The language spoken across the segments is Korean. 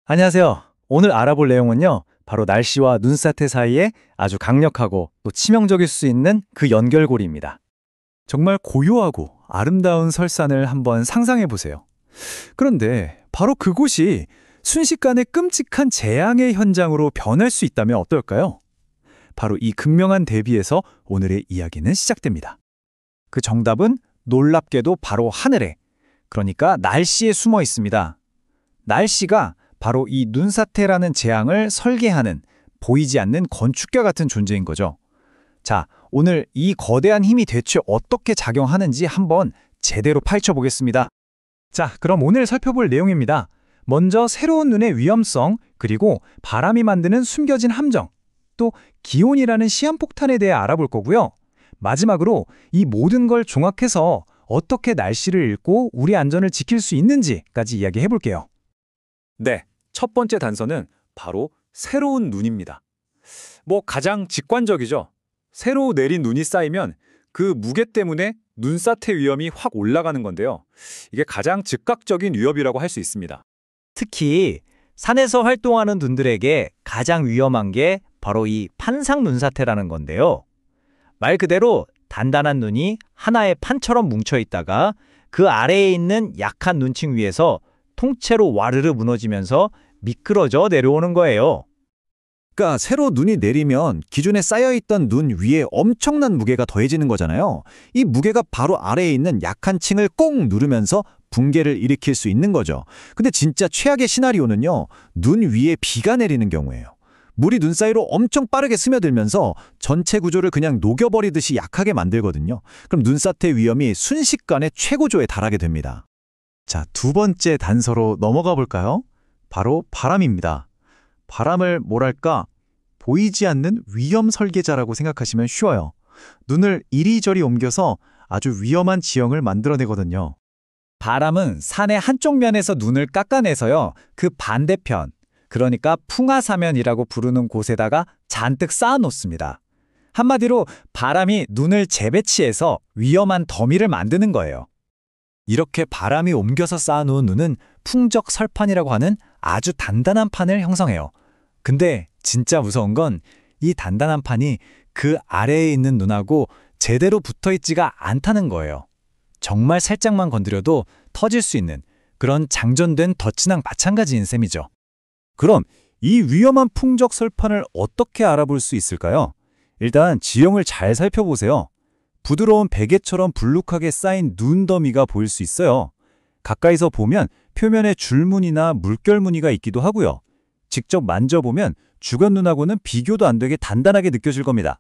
안녕하세요. 오늘 알아볼 내용은요. 바로 날씨와 눈사태 사이에 아주 강력하고 또 치명적일 수 있는 그 연결고리입니다. 정말 고요하고 아름다운 설산을 한번 상상해 보세요. 그런데 바로 그곳이 순식간에 끔찍한 재앙의 현장으로 변할 수 있다면 어떨까요? 바로 이 극명한 대비에서 오늘의 이야기는 시작됩니다. 그 정답은 놀랍게도 바로 하늘에, 그러니까 날씨에 숨어 있습니다. 날씨가 바로 이 눈사태라는 재앙을 설계하는 보이지 않는 건축가 같은 존재인 거죠. 자, 오늘 이 거대한 힘이 대체 어떻게 작용하는지 한번 제대로 파헤쳐보겠습니다. 자, 그럼 오늘 살펴볼 내용입니다. 먼저 새로운 눈의 위험성, 그리고 바람이 만드는 숨겨진 함정, 또 기온이라는 시한폭탄에 대해 알아볼 거고요. 마지막으로 이 모든 걸 종합해서 어떻게 날씨를 읽고 우리 안전을 지킬 수 있는지까지 이야기해 볼게요. 네, 첫 번째 단서는 바로 새로운 눈입니다. 가장 직관적이죠. 새로 내린 눈이 쌓이면 그 무게 때문에 눈사태 위험이 확 올라가는 건데요. 이게 가장 즉각적인 위협이라고 할 수 있습니다. 특히 산에서 활동하는 눈들에게 가장 위험한 게 바로 이 판상 눈사태라는 건데요. 말 그대로 단단한 눈이 하나의 판처럼 뭉쳐 있다가 그 아래에 있는 약한 눈층 위에서 통째로 와르르 무너지면서 미끄러져 내려오는 거예요. 그러니까 새로 눈이 내리면 기존에 쌓여있던 눈 위에 엄청난 무게가 더해지는 거잖아요. 이 무게가 바로 아래에 있는 약한 층을 꼭 누르면서 붕괴를 일으킬 수 있는 거죠. 근데 진짜 최악의 시나리오는요, 눈 위에 비가 내리는 경우예요. 물이 눈 사이로 엄청 빠르게 스며들면서 전체 구조를 그냥 녹여버리듯이 약하게 만들거든요. 그럼 눈사태 위험이 순식간에 최고조에 달하게 됩니다. 자, 두 번째 단서로 넘어가 볼까요? 바로 바람입니다. 바람을 뭐랄까, 보이지 않는 위험 설계자라고 생각하시면 쉬워요. 눈을 이리저리 옮겨서 아주 위험한 지형을 만들어내거든요. 바람은 산의 한쪽 면에서 눈을 깎아내서요, 그 반대편, 그러니까 풍화사면이라고 부르는 곳에다가 잔뜩 쌓아놓습니다. 한마디로 바람이 눈을 재배치해서 위험한 더미를 만드는 거예요. 이렇게 바람이 옮겨서 쌓아놓은 눈은 풍적 설판이라고 하는 아주 단단한 판을 형성해요. 근데 진짜 무서운 건 이 단단한 판이 그 아래에 있는 눈하고 제대로 붙어있지가 않다는 거예요. 정말 살짝만 건드려도 터질 수 있는 그런 장전된 덫이랑 마찬가지인 셈이죠. 그럼 이 위험한 풍적 설판을 어떻게 알아볼 수 있을까요? 일단 지형을 잘 살펴보세요. 부드러운 베개처럼 불룩하게 쌓인 눈 더미가 보일 수 있어요. 가까이서 보면 표면에 줄무늬나 물결무늬가 있기도 하고요. 직접 만져보면 주변 눈하고는 비교도 안 되게 단단하게 느껴질 겁니다.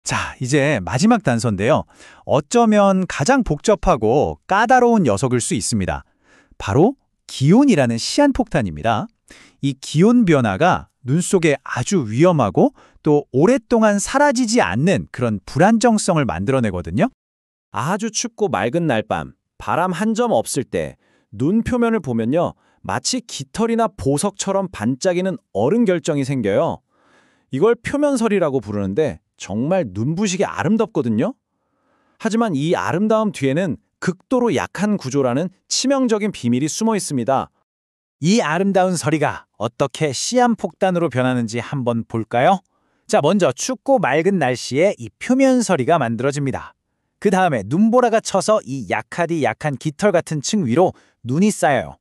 자, 이제 마지막 단서인데요. 어쩌면 가장 복잡하고 까다로운 녀석일 수 있습니다. 바로 기온이라는 시한폭탄입니다. 이 기온 변화가 눈 속에 아주 위험하고 또 오랫동안 사라지지 않는 그런 불안정성을 만들어내거든요. 아주 춥고 맑은 날밤, 바람 한 점 없을 때 눈 표면을 보면요, 마치 깃털이나 보석처럼 반짝이는 얼음 결정이 생겨요. 이걸 표면설이라고 부르는데 정말 눈부시게 아름답거든요. 하지만 이 아름다움 뒤에는 극도로 약한 구조라는 치명적인 비밀이 숨어 있습니다. 이 아름다운 서리가 어떻게 시한폭탄으로 변하는지 한번 볼까요? 자, 먼저 춥고 맑은 날씨에 이 표면서리가 만들어집니다. 그 다음에 눈보라가 쳐서 이 약하디 약한 깃털 같은 층 위로 눈이 쌓여요.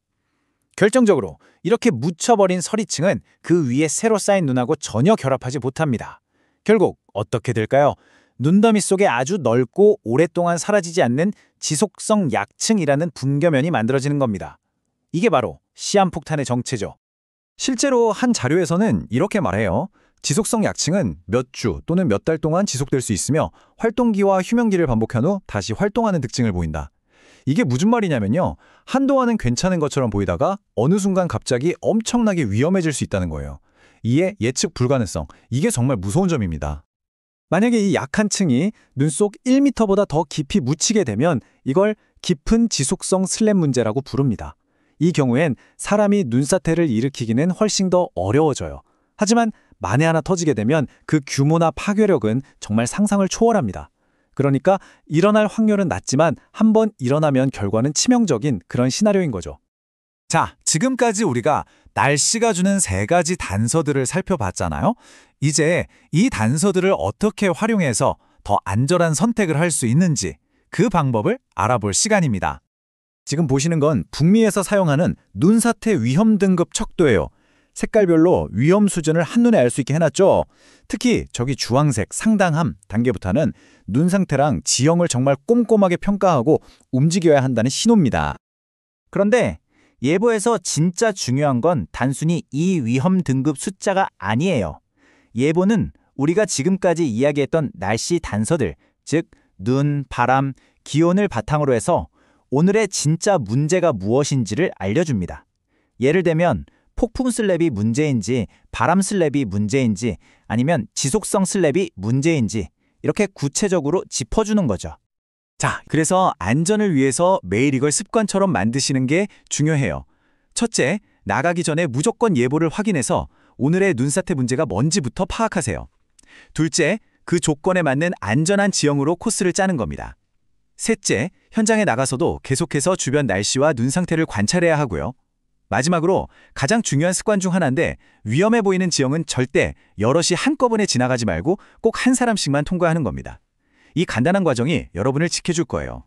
결정적으로 이렇게 묻혀버린 서리층은 그 위에 새로 쌓인 눈하고 전혀 결합하지 못합니다. 결국 어떻게 될까요? 눈더미 속에 아주 넓고 오랫동안 사라지지 않는 지속성 약층이라는 분겨면이 만들어지는 겁니다. 이게 바로 시한폭탄의 정체죠. 실제로 한 자료에서는 이렇게 말해요. 지속성 약층은 몇 주 또는 몇 달 동안 지속될 수 있으며 활동기와 휴면기를 반복한 후 다시 활동하는 특징을 보인다. 이게 무슨 말이냐면요. 한동안은 괜찮은 것처럼 보이다가 어느 순간 갑자기 엄청나게 위험해질 수 있다는 거예요. 이에 예측 불가능성, 이게 정말 무서운 점입니다. 만약에 이 약한 층이 눈 속 1m보다 더 깊이 묻히게 되면 이걸 깊은 지속성 슬램 문제라고 부릅니다. 이 경우엔 사람이 눈사태를 일으키기는 훨씬 더 어려워져요. 하지만 만에 하나 터지게 되면 그 규모나 파괴력은 정말 상상을 초월합니다. 그러니까 일어날 확률은 낮지만 한번 일어나면 결과는 치명적인 그런 시나리오인 거죠. 자, 지금까지 우리가 날씨가 주는 3가지 단서들을 살펴봤잖아요. 이제 이 단서들을 어떻게 활용해서 더 안전한 선택을 할 수 있는지 그 방법을 알아볼 시간입니다. 지금 보시는 건 북미에서 사용하는 눈사태 위험 등급 척도예요. 색깔별로 위험 수준을 한눈에 알 수 있게 해놨죠. 특히 저기 주황색 상당함 단계부터는 눈 상태랑 지형을 정말 꼼꼼하게 평가하고 움직여야 한다는 신호입니다. 그런데 예보에서 진짜 중요한 건 단순히 이 위험 등급 숫자가 아니에요. 예보는 우리가 지금까지 이야기했던 날씨 단서들, 즉 눈, 바람, 기온을 바탕으로 해서 오늘의 진짜 문제가 무엇인지를 알려줍니다. 예를 들면 폭풍 슬랩이 문제인지 바람 슬랩이 문제인지 아니면 지속성 슬랩이 문제인지 이렇게 구체적으로 짚어주는 거죠. 자, 그래서 안전을 위해서 매일 이걸 습관처럼 만드시는 게 중요해요. 첫째, 나가기 전에 무조건 예보를 확인해서 오늘의 눈사태 문제가 뭔지부터 파악하세요. 둘째, 그 조건에 맞는 안전한 지형으로 코스를 짜는 겁니다. 셋째, 현장에 나가서도 계속해서 주변 날씨와 눈 상태를 관찰해야 하고요. 마지막으로 가장 중요한 습관 중 하나인데 위험해 보이는 지형은 절대 여럿이 한꺼번에 지나가지 말고 꼭 한 사람씩만 통과하는 겁니다. 이 간단한 과정이 여러분을 지켜줄 거예요.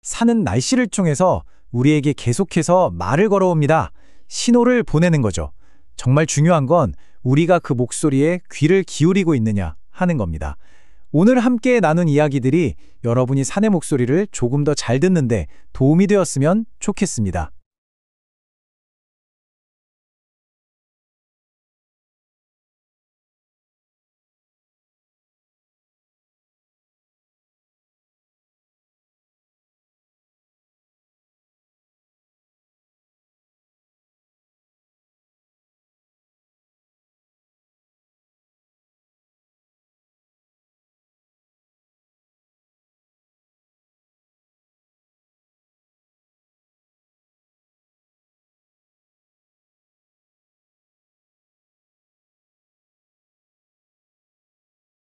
산은 날씨를 통해서 우리에게 계속해서 말을 걸어옵니다. 신호를 보내는 거죠. 정말 중요한 건 우리가 그 목소리에 귀를 기울이고 있느냐 하는 겁니다. 오늘 함께 나눈 이야기들이 여러분이 산의 목소리를 조금 더 잘 듣는데 도움이 되었으면 좋겠습니다.